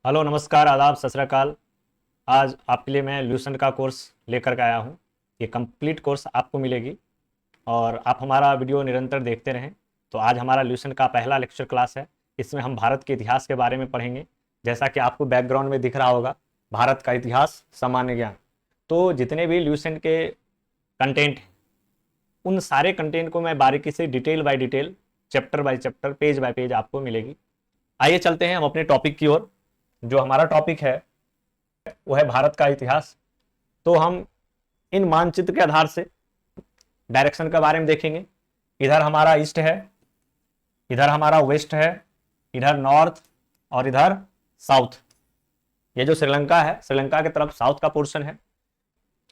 Hello, नमस्कार, आदाब, सत श्री अकाल। आज आपके लिए मैं ल्यूसेंट का कोर्स लेकर के आया हूँ। ये कंप्लीट कोर्स आपको मिलेगी और आप हमारा वीडियो निरंतर देखते रहें। तो आज हमारा ल्यूसेंट का पहला लेक्चर क्लास है। इसमें हम भारत के इतिहास के बारे में पढ़ेंगे। जैसा कि आपको बैकग्राउंड में दिख रहा होगा, भारत का इतिहास, सामान्य ज्ञान। तो जितने भी ल्यूसेंट के कंटेंट हैं, उन सारे कंटेंट को मैं बारीकी से detail by detail, chapter by chapter, page by page आपको मिलेगी। आइए चलते हैं हम अपने टॉपिक की ओर। जो हमारा टॉपिक है वो है भारत का इतिहास। तो हम इन मानचित्र के आधार से डायरेक्शन के बारे में देखेंगे। इधर हमारा ईस्ट है, इधर हमारा वेस्ट है, इधर नॉर्थ और इधर साउथ। ये जो श्रीलंका है, श्रीलंका की तरफ साउथ का पोर्शन है।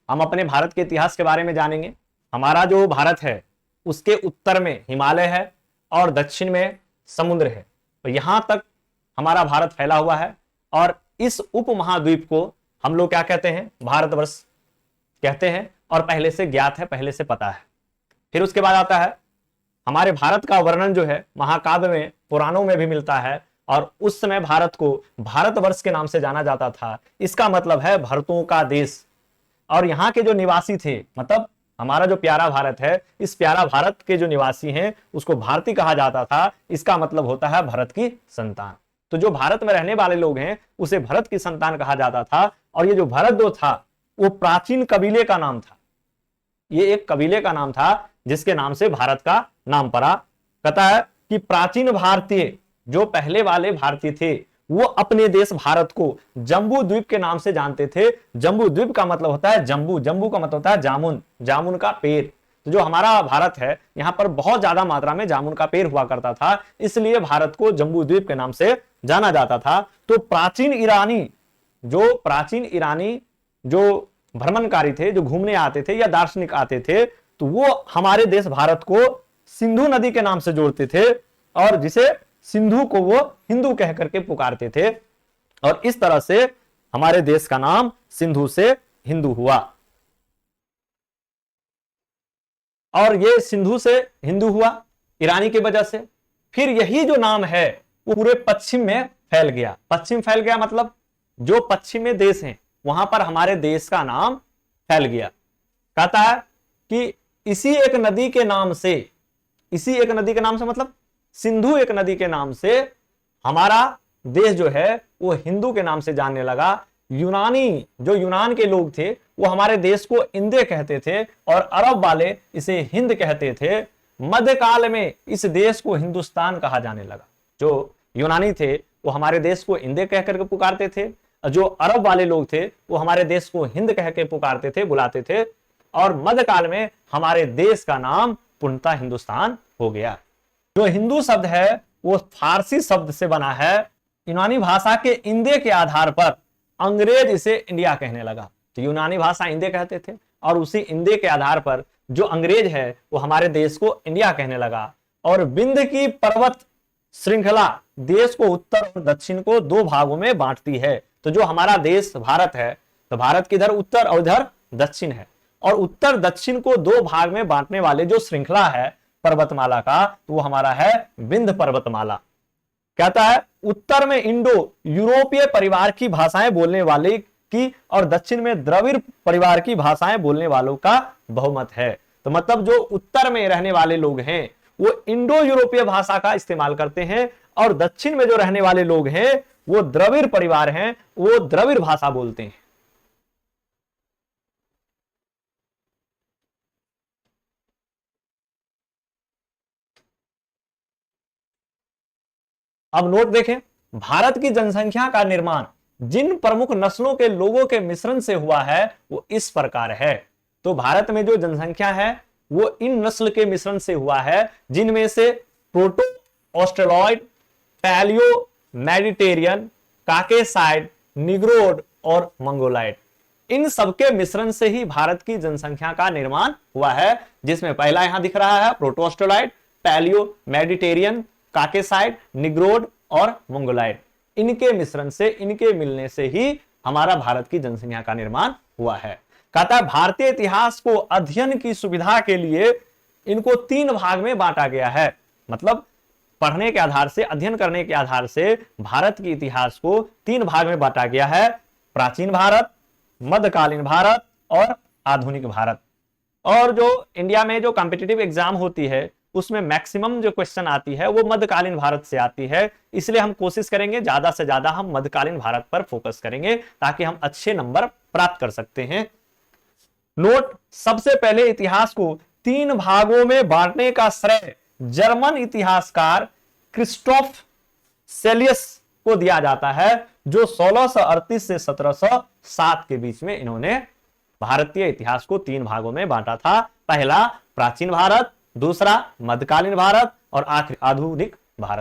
हम अपने भारत के इतिहास के बारे में जानेंगे। हमारा जो भारत है उसके उत्तर में हिमालय है और दक्षिण में समुद्र है। तो यहां तक हमारा भारत फैला हुआ है और इस उपमहाद्वीप को हम लोग क्या कहते हैं? भारतवर्ष कहते हैं। और पहले से ज्ञात है, पहले से पता है। फिर उसके बाद आता है हमारे भारत का वर्णन जो है महाकाव्य में, पुराणों में भी मिलता है। और उस समय भारत को भारतवर्ष के नाम से जाना जाता था। इसका मतलब है भरतों का देश। और यहाँ के जो निवासी थे, मतलब हमारा जो प्यारा भारत है, इस प्यारा भारत के जो निवासी हैं उसको भारतीय कहा जाता था। इसका मतलब होता है भरत की संतान। तो जो भारत में रहने वाले लोग हैं उसे भरत की संतान कहा जाता था। और ये जो भरत जो था वो प्राचीन कबीले का नाम था। ये एक कबीले का नाम था जिसके नाम से भारत का नाम पड़ा। कहता है कि प्राचीन भारतीय, जो पहले वाले भारतीय थे, वो अपने देश भारत को जम्बू द्वीप के नाम से जानते थे। जम्बू द्वीप का मतलब होता है जम्बू, जम्बू का मतलब होता है जामुन, जामुन का पेड़। तो जो हमारा भारत है यहाँ पर बहुत ज्यादा मात्रा में जामुन का पेड़ हुआ करता था, इसलिए भारत को जम्बू द्वीप के नाम से जाना जाता था। तो प्राचीन ईरानी जो भ्रमणकारी थे, जो घूमने आते थे या दार्शनिक आते थे, तो वो हमारे देश भारत को सिंधु नदी के नाम से जोड़ते थे और जिसे सिंधु को वो हिंदू कह करके पुकारते थे। और इस तरह से हमारे देश का नाम सिंधु से हिंदू हुआ। और ये सिंधु से हिंदू हुआ ईरानी की वजह से। फिर यही जो नाम है वो पूरे पश्चिम में फैल गया। पश्चिम फैल गया मतलब जो पश्चिम में देश हैं वहां पर हमारे देश का नाम फैल गया। कहता है कि इसी एक नदी के नाम से मतलब सिंधु एक नदी के नाम से हमारा देश जो है वो हिंदू के नाम से जानने लगा। यूनानी, जो यूनान के लोग थे, वो हमारे देश को इंदे कहते थे और अरब वाले इसे हिंद कहते थे। मध्यकाल में इस देश को हिंदुस्तान कहा जाने लगा। जो यूनानी थे वो हमारे देश को इंदे कह करके पुकारते थे, जो अरब वाले लोग थे वो हमारे देश को हिंद कह के पुकारते थे, बुलाते थे। और मध्यकाल में हमारे देश का नाम पूर्णतः हिंदुस्तान हो गया। जो हिंदू शब्द है वो फारसी शब्द से बना है। यूनानी भाषा के इंदे के आधार पर अंग्रेज इसे इंडिया कहने लगा। तो यूनानी भाषा इंदे कहते थे और उसी इंदे के आधार पर जो अंग्रेज है वो हमारे देश को इंडिया कहने लगा। और विंध्य की पर्वत श्रृंखला देश को उत्तर और दक्षिण को दो भागों में बांटती है। तो जो हमारा देश भारत है, तो भारत की इधर उत्तर और इधर दक्षिण है। और उत्तर दक्षिण को दो भाग में बांटने वाले जो श्रृंखला है पर्वतमाला का, तो वो हमारा है विंध्य पर्वतमाला। कहता है उत्तर में इंडो यूरोपीय परिवार की भाषाएं बोलने वाले की और दक्षिण में द्रविड़ परिवार की भाषाएं बोलने वालों का बहुमत है। तो मतलब जो उत्तर में रहने वाले लोग हैं वो इंडो यूरोपीय भाषा का इस्तेमाल करते हैं और दक्षिण में जो रहने वाले लोग हैं वो द्रविड़ परिवार हैं, वो द्रविड़ भाषा बोलते हैं। अब नोट देखें, भारत की जनसंख्या का निर्माण जिन प्रमुख नस्लों के लोगों के मिश्रण से हुआ है वो इस प्रकार है। तो भारत में जो जनसंख्या है वो इन नस्ल के मिश्रण से हुआ है, जिनमें से प्रोटो ऑस्ट्रेलॉइड, पैलियो मेडिटेरियन, काकेसाइड, निग्रोड और मंगोलाइड, इन सबके मिश्रण से ही भारत की जनसंख्या का निर्माण हुआ है। जिसमें पहला यहां दिख रहा है प्रोटो ऑस्ट्रेलॉइड, पैलियो मेडिटेरियन, काकेसाइड, निग्रोड और मंगोलाइड। इनके मिश्रण से, इनके मिलने से ही हमारा भारत की जनसंख्या का निर्माण हुआ है। कहता है भारतीय इतिहास को अध्ययन की सुविधा के लिए इनको तीन भाग में बांटा गया है। मतलब पढ़ने के आधार से, अध्ययन करने के आधार से भारत के इतिहास को 3 भाग में बांटा गया है, प्राचीन भारत, मध्यकालीन भारत और आधुनिक भारत। और जो इंडिया में जो कॉम्पिटिटिव एग्जाम होती है उसमें मैक्सिमम जो क्वेश्चन आती है वो मध्यकालीन भारत से आती है, इसलिए हम कोशिश करेंगे ज्यादा से ज्यादा हम मध्यकालीन भारत पर फोकस करेंगे ताकि हम अच्छे नंबर प्राप्त कर सकते हैं। नोट, सबसे पहले इतिहास को 3 भागों में बांटने का श्रेय जर्मन इतिहासकार क्रिस्टोफ सेलियस को दिया जाता है, जो 1638 से 1707 के बीच में इन्होंने भारतीय इतिहास को 3 भागों में बांटा था। पहला प्राचीन भारत, दूसरा मध्यकालीन भारत और आखिरी आधुनिक भारत।